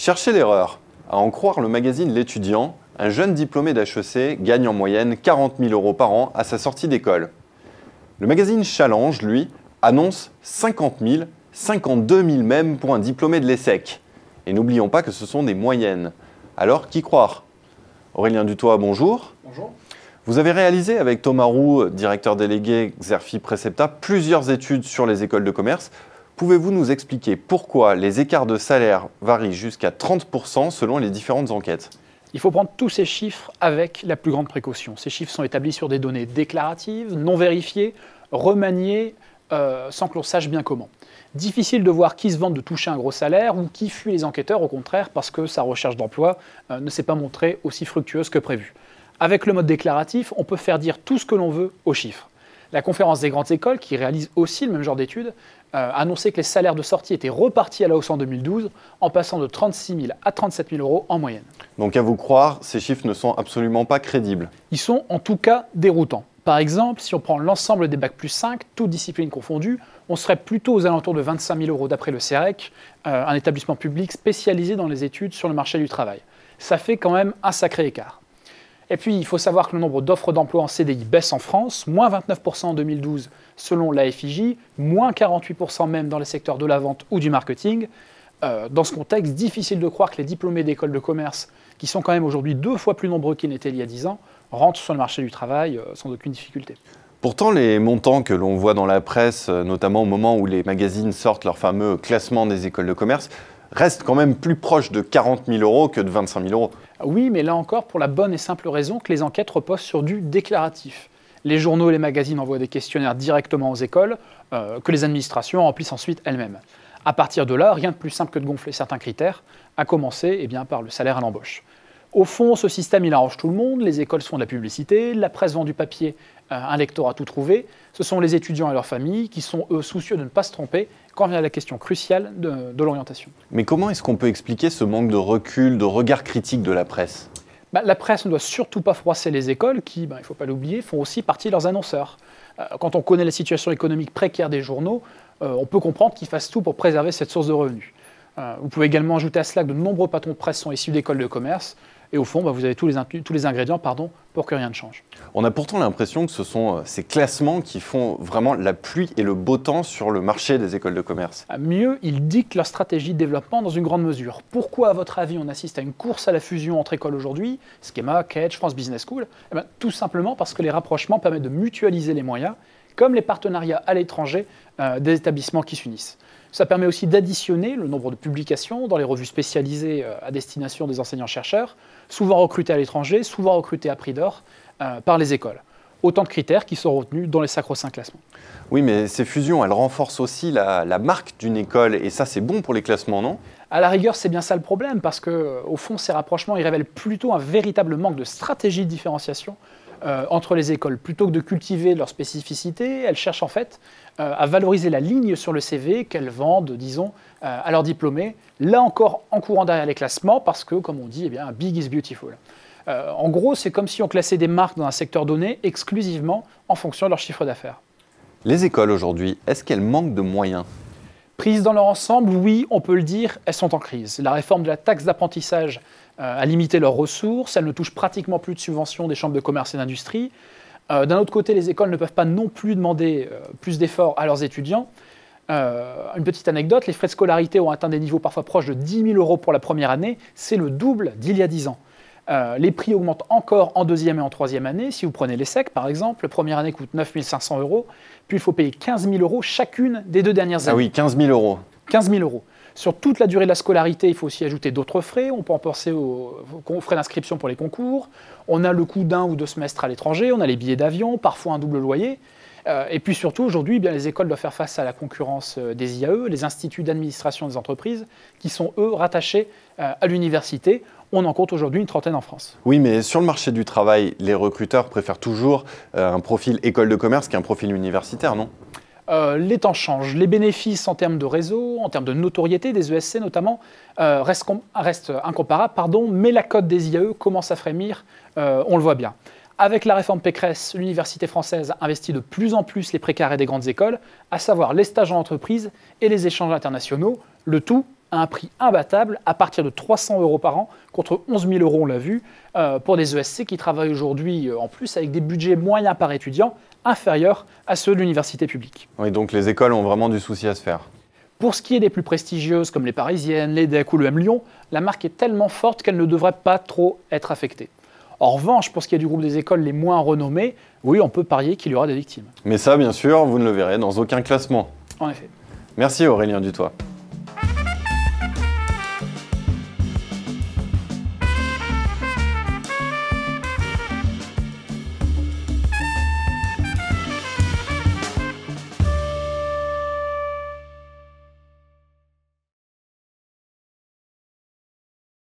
Cherchez l'erreur. À en croire le magazine L'Étudiant, un jeune diplômé d'HEC gagne en moyenne 40 000 € par an à sa sortie d'école. Le magazine Challenge, lui, annonce 50 000, 52 000 même pour un diplômé de l'ESSEC. Et n'oublions pas que ce sont des moyennes. Alors, qui croire? Aurélien Dutoit, bonjour. Bonjour. Vous avez réalisé avec Thomas Roux, directeur délégué Xerfi Precepta, plusieurs études sur les écoles de commerce. Pouvez-vous nous expliquer pourquoi les écarts de salaire varient jusqu'à 30% selon les différentes enquêtes? Il faut prendre tous ces chiffres avec la plus grande précaution. Ces chiffres sont établis sur des données déclaratives, non vérifiées, remaniées, sans que l'on sache bien comment. Difficile de voir qui se vante de toucher un gros salaire ou qui fuit les enquêteurs, au contraire, parce que sa recherche d'emploi ne s'est pas montrée aussi fructueuse que prévu. Avec le mode déclaratif, on peut faire dire tout ce que l'on veut aux chiffres. La conférence des grandes écoles, qui réalise aussi le même genre d'études, a annoncé que les salaires de sortie étaient repartis à la hausse en 2012, en passant de 36 000 à 37 000 € en moyenne. Donc à vous croire, ces chiffres ne sont absolument pas crédibles. Ils sont en tout cas déroutants. Par exemple, si on prend l'ensemble des Bac plus 5, toutes disciplines confondues, on serait plutôt aux alentours de 25 000 € d'après le CEREC, un établissement public spécialisé dans les études sur le marché du travail. Ça fait quand même un sacré écart. Et puis, il faut savoir que le nombre d'offres d'emploi en CDI baisse en France, moins 29% en 2012 selon la FIJ, moins 48% même dans les secteurs de la vente ou du marketing. Dans ce contexte, difficile de croire que les diplômés d'écoles de commerce, qui sont quand même aujourd'hui 2 fois plus nombreux qu'ils n'étaient il y a 10 ans, rentrent sur le marché du travail sans aucune difficulté. Pourtant, les montants que l'on voit dans la presse, notamment au moment où les magazines sortent leur fameux classement des écoles de commerce, restent quand même plus proches de 40 000 € que de 25 000 €. Oui, mais là encore, pour la bonne et simple raison que les enquêtes reposent sur du déclaratif. Les journaux et les magazines envoient des questionnaires directement aux écoles, que les administrations remplissent ensuite elles-mêmes. À partir de là, rien de plus simple que de gonfler certains critères, à commencer par le salaire à l'embauche. Au fond, ce système, il arrange tout le monde. Les écoles font de la publicité, la presse vend du papier, un lectorat tout trouvé. Ce sont les étudiants et leurs familles qui sont, eux, soucieux de ne pas se tromper quand vient la question cruciale de l'orientation. Mais comment est-ce qu'on peut expliquer ce manque de recul, de regard critique de la presse? La presse ne doit surtout pas froisser les écoles qui, il ne faut pas l'oublier, font aussi partie de leurs annonceurs. Quand on connaît la situation économique précaire des journaux, on peut comprendre qu'ils fassent tout pour préserver cette source de revenus. Vous pouvez également ajouter à cela que de nombreux patrons de presse sont issus d'écoles de commerce. Et au fond, vous avez tous les ingrédients pour que rien ne change. On a pourtant l'impression que ce sont ces classements qui font vraiment la pluie et le beau temps sur le marché des écoles de commerce. Mieux, ils dictent leur stratégie de développement dans une grande mesure. Pourquoi, à votre avis, on assiste à une course à la fusion entre écoles aujourd'hui, Schema, Kedge, France Business School? Tout simplement parce que les rapprochements permettent de mutualiser les moyens, comme les partenariats à l'étranger des établissements qui s'unissent. Ça permet aussi d'additionner le nombre de publications dans les revues spécialisées à destination des enseignants-chercheurs, souvent recrutés à l'étranger, souvent recrutés à prix d'or par les écoles. Autant de critères qui sont retenus dans les sacro-saints classements. Oui, mais ces fusions, elles renforcent aussi la marque d'une école, et ça, c'est bon pour les classements, non? À la rigueur, c'est bien ça le problème, parce qu'au fond, ces rapprochements, ils révèlent plutôt un véritable manque de stratégie de différenciation entre les écoles. Plutôt que de cultiver leur spécificité, elles cherchent en fait à valoriser la ligne sur le CV qu'elles vendent, disons, à leurs diplômés, là encore en courant derrière les classements, parce que, comme on dit, big is beautiful. En gros, c'est comme si on classait des marques dans un secteur donné exclusivement en fonction de leur chiffre d'affaires. Les écoles aujourd'hui, est-ce qu'elles manquent de moyens? Prises dans leur ensemble, oui, on peut le dire, elles sont en crise. La réforme de la taxe d'apprentissage a limité leurs ressources, elles ne touchent pratiquement plus de subventions des chambres de commerce et d'industrie. D'un autre côté, les écoles ne peuvent pas non plus demander plus d'efforts à leurs étudiants. Une petite anecdote, les frais de scolarité ont atteint des niveaux parfois proches de 10 000 € pour la première année, c'est le double d'il y a 10 ans. Les prix augmentent encore en deuxième et en troisième année. Si vous prenez l'ESSEC, par exemple, la première année coûte 9 500 €, puis il faut payer 15 000 € chacune des 2 dernières années. Ah oui, 15 000 €. 15 000 €. Sur toute la durée de la scolarité, il faut aussi ajouter d'autres frais. On peut en penser aux frais d'inscription pour les concours. On a le coût d'1 ou 2 semestres à l'étranger. On a les billets d'avion, parfois un double loyer. Et puis surtout, aujourd'hui, les écoles doivent faire face à la concurrence des IAE, les instituts d'administration des entreprises, qui sont, eux, rattachés à l'université. On en compte aujourd'hui une trentaine en France. Oui, mais sur le marché du travail, les recruteurs préfèrent toujours un profil école de commerce qu'un profil universitaire, non? Les temps changent. Les bénéfices en termes de réseau, en termes de notoriété des ESC notamment, restent incomparables, mais la cote des IAE commence à frémir, on le voit bien. Avec la réforme Pécresse, l'université française investit de plus en plus les précarés des grandes écoles, à savoir les stages en entreprise et les échanges internationaux, le tout à un prix imbattable à partir de 300 € par an, contre 11 000 €, on l'a vu, pour des ESC qui travaillent aujourd'hui en plus avec des budgets moyens par étudiant inférieurs à ceux de l'université publique. Oui, donc les écoles ont vraiment du souci à se faire. Pour ce qui est des plus prestigieuses comme les Parisiennes, l'EDEC ou le M Lyon, la marque est tellement forte qu'elle ne devrait pas trop être affectée. En revanche, pour ce qui est du groupe des écoles les moins renommées, oui, on peut parier qu'il y aura des victimes. Mais ça, bien sûr, vous ne le verrez dans aucun classement. En effet. Merci Aurélien Dutoit.